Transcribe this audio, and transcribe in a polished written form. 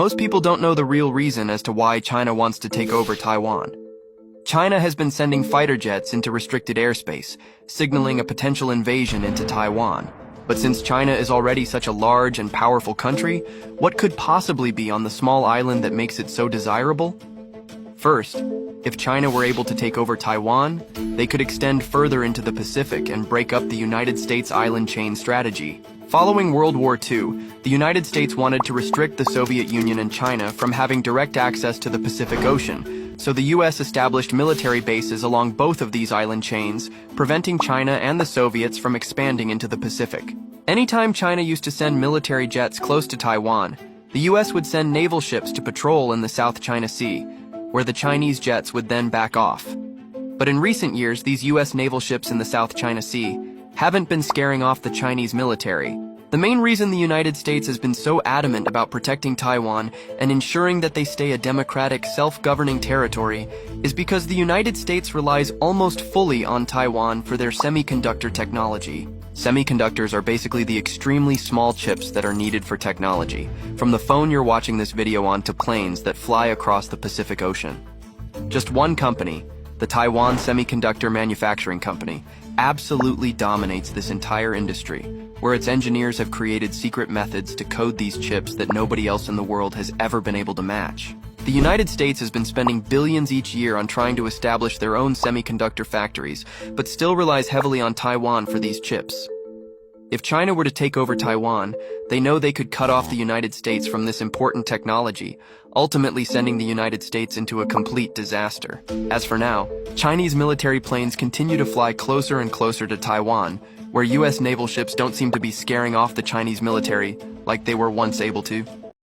most people don't know the real reason as to why China wants to take over Taiwan. China has been sending fighter jets into restricted airspace, signaling a potential invasion into Taiwan. But since China is already such a large and powerful country, what could possibly be on the small island that makes it so desirable? First, if China were able to take over Taiwan, they could extend further into the Pacific and break up the United States island chain strategy. Following World War II, the United States wanted to restrict the Soviet Union and China from having direct access to the Pacific Ocean, so the US established military bases along both of these island chains, preventing China and the Soviets from expanding into the Pacific. Anytime China used to send military jets close to Taiwan, the US would send naval ships to patrol in the South China Sea, where the Chinese jets would then back off. But in recent years, these US naval ships in the South China Sea haven't been scaring off the Chinese military. The main reason the United States has been so adamant about protecting Taiwan and ensuring that they stay a democratic, self-governing territory is because the United States relies almost fully on Taiwan for their semiconductor technology. Semiconductors are basically the extremely small chips that are needed for technology, from the phone you're watching this video on to planes that fly across the Pacific Ocean. Just one company, the Taiwan Semiconductor Manufacturing Company, absolutely dominates this entire industry, where its engineers have created secret methods to code these chips that nobody else in the world has ever been able to match. The United States has been spending billions each year on trying to establish their own semiconductor factories, but still relies heavily on Taiwan for these chips. If China were to take over Taiwan, they know they could cut off the United States from this important technology, ultimately sending the United States into a complete disaster. As for now, Chinese military planes continue to fly closer and closer to Taiwan, where US naval ships don't seem to be scaring off the Chinese military like they were once able to.